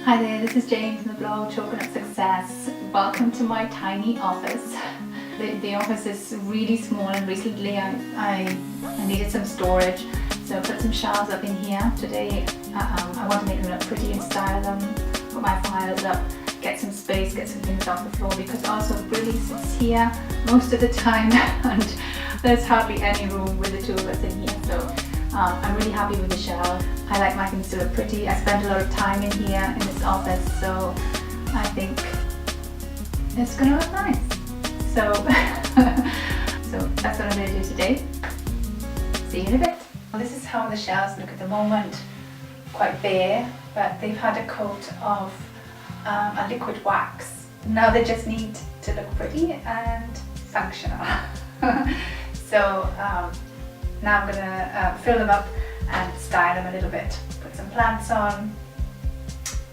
Hi there, this is Jayne from the blog Chocolate Success. Welcome to my tiny office. The office is really small, and recently I needed some storage, so I put some shelves up in here. Today I want to make them look pretty and style them, put my files up, get some space, get some things off the floor, because also really sits here most of the time and there's hardly any room with the two of us in here. So I'm really happy with the shelf. I like my things to look pretty. I spend a lot of time in here in this office, so I think it's gonna look nice. So, so that's what I'm gonna do today. See you in a bit. Well, this is how the shelves look at the moment. Quite bare, but they've had a coat of a liquid wax. Now they just need to look pretty and functional. So now I'm gonna fill them up and style them a little bit. Put some plants on,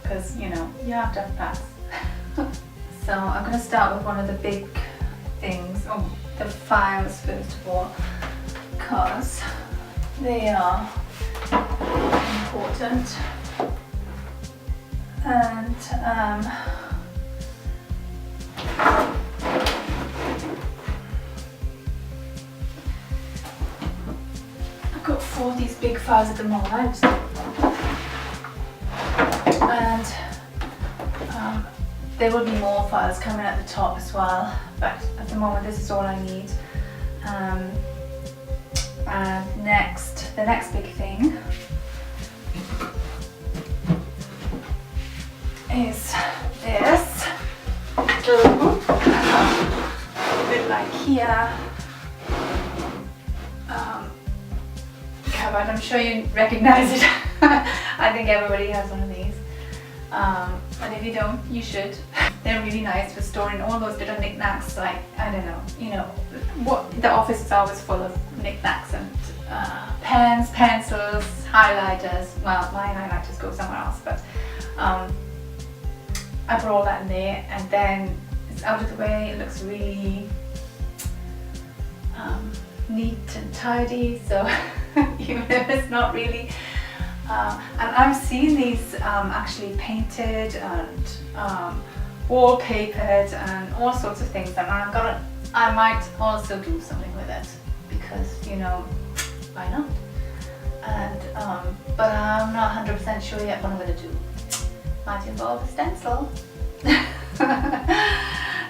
because you know, you have to have plants. So I'm gonna start with one of the big things, the files first of all, because they are important. And I've got 4 of these big files at the moment, and there will be more files coming at the top as well, but at the moment this is all I need. And the next big thing is this little, a bit like here, cupboard. I'm sure you recognize it. I think everybody has one of these, and if you don't, you should. They're really nice for storing all those little knickknacks, like, I don't know, you know, what the office is always full of knickknacks and pens, pencils, highlighters. Well, my highlighters go somewhere else, but I put all that in there, and then it's out of the way. It looks really neat and tidy, so even if it's not really, and I've seen these actually painted and wallpapered and all sorts of things, and I might also do something with it, because, you know, why not? And but I'm not 100% sure yet what I'm going to do. Might involve a stencil.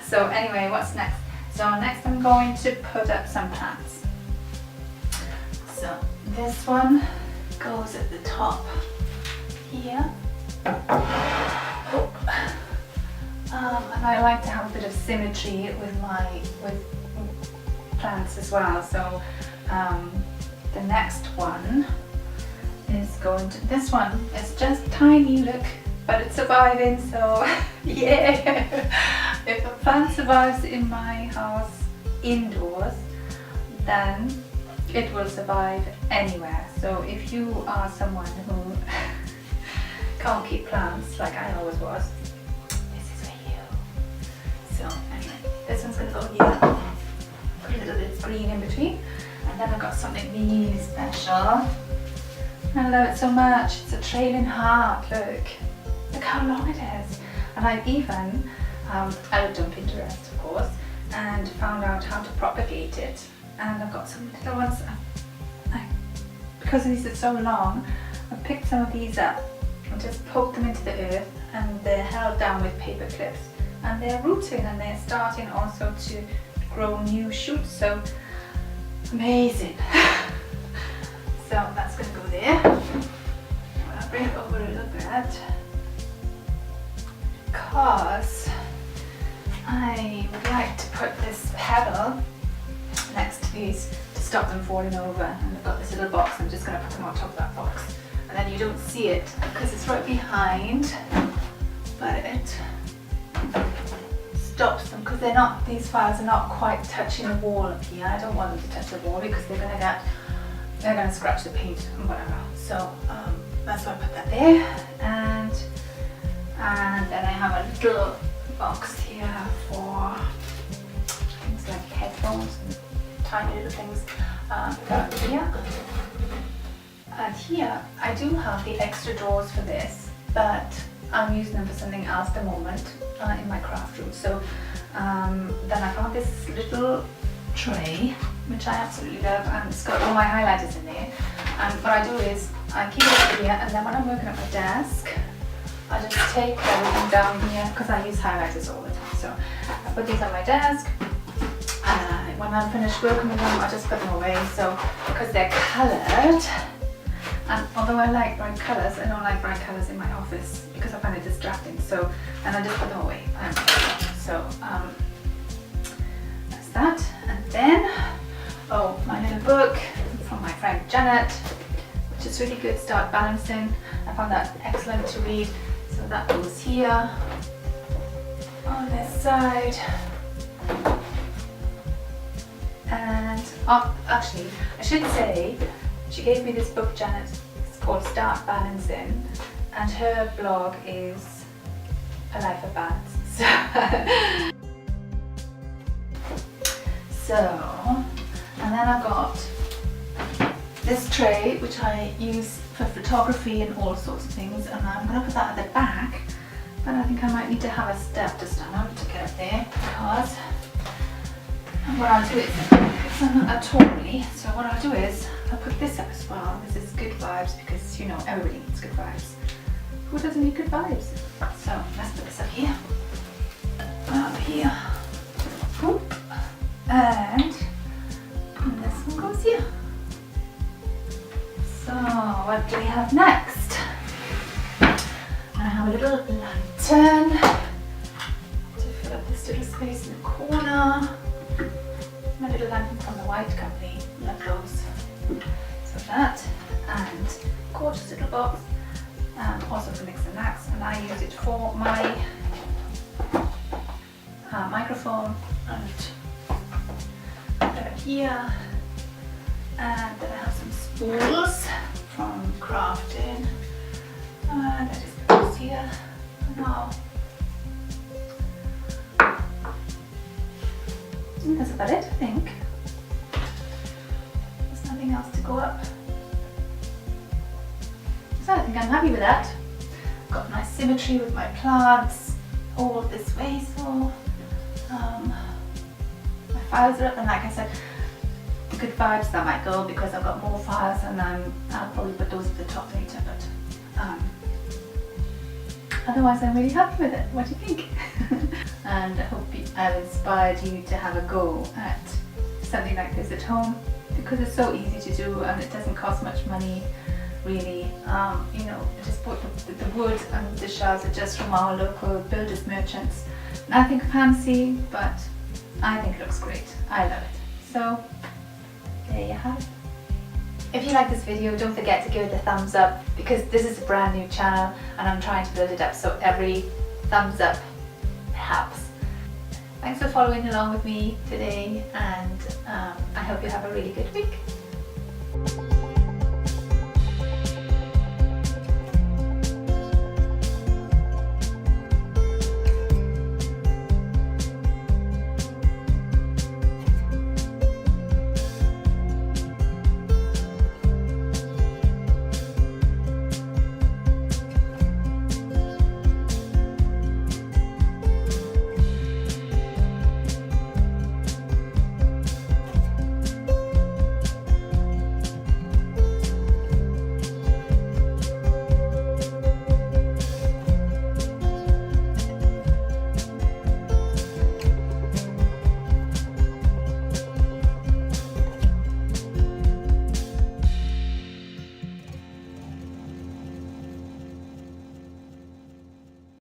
So anyway, what's next? So next I'm going to put up some plants. So this one goes at the top here. And I like to have a bit of symmetry with plants as well. So the next one is going to, this one is just tiny, look, but it's surviving, so yeah. If a plant survives in my house indoors, then it will survive anywhere. So if you are someone who can't keep plants, like I always was, this is for you. So anyway, this one's gonna go here. Put a little bit of green in between. And then I've got something really special. I love it so much. It's a trailing heart, look. Look how long it is. And I've even, I looked on Pinterest of course, and found out how to propagate it. And I've got some little ones, because these are so long, I picked some of these up and just poked them into the earth, and they're held down with paper clips, and they're rooting, and they're starting also to grow new shoots, so amazing. So that's going to go there. I'll bring it over a little bit, because I would like to put this pebble next to these to stop them falling over. And I've got this little box, I'm just going to put them on top of that box, and then you don't see it because it's right behind, but it stops them, because they're not, these files are not quite touching the wall up here. I don't want them to touch the wall because they're going to scratch the paint and whatever. So that's why I put that there, and then I have a little box here for things like headphones and tiny little things here. And here I do have the extra drawers for this, but I'm using them for something else at the moment in my craft room. So then I found this little tray, which I absolutely love, and it's got all my highlighters in there. And what I do is I keep it up here, and then when I'm working at my desk, I just take everything down here because I use highlighters all the time. So I put these on my desk, and when I'm finished working with them, I just put them away. So because they're coloured, and although I like bright colours, I don't like bright colours in my office because I find it distracting. So, and I just put them away. So that's that. And then, oh, my little book from my friend Janet, which is really good, Start Balancing. I found that excellent to read. So that goes here on this side. And actually, I should say, she gave me this book, Janet. It's called Start Balancing, and her blog is A Life of Balance. So, and then I've got this tray, which I use for photography and all sorts of things, and I'm going to put that at the back, but I think I might need to have a step to stand on to get up there, because what I'll do is, it's not a trolley, so what I'll do is I'll put this up as well. This is good vibes, because you know everybody needs good vibes. Who doesn't need good vibes? So let's put this up here, Whoop. And this one goes here. So what do we have next? I have a little lantern to fill up this little space in the corner. My little lantern from the White Company, love those. So that, and gorgeous little box, also for mix and max, and I use it for my microphone, and put it here. And then I have some spools from crafting, and I just put this here for now. And that's about it, I think. There's nothing else to go up. So I think I'm happy with that. Got nice symmetry with my plants all this way, so my files are up, and like I said, the good vibes that might go because I've got more files, and I'll probably put those at the top later, but otherwise I'm really happy with it. What do you think? And I hope I've inspired you to have a go at something like this at home, because it's so easy to do and it doesn't cost much money really. You know, I just bought the wood, and the shells are just from our local builders merchants. Nothing fancy, but I think it looks great. I love it. So there you have it. If you like this video, don't forget to give it a thumbs up, because this is a brand new channel and I'm trying to build it up, so every thumbs up helps. Thanks for following along with me today, and I hope you have a really good week.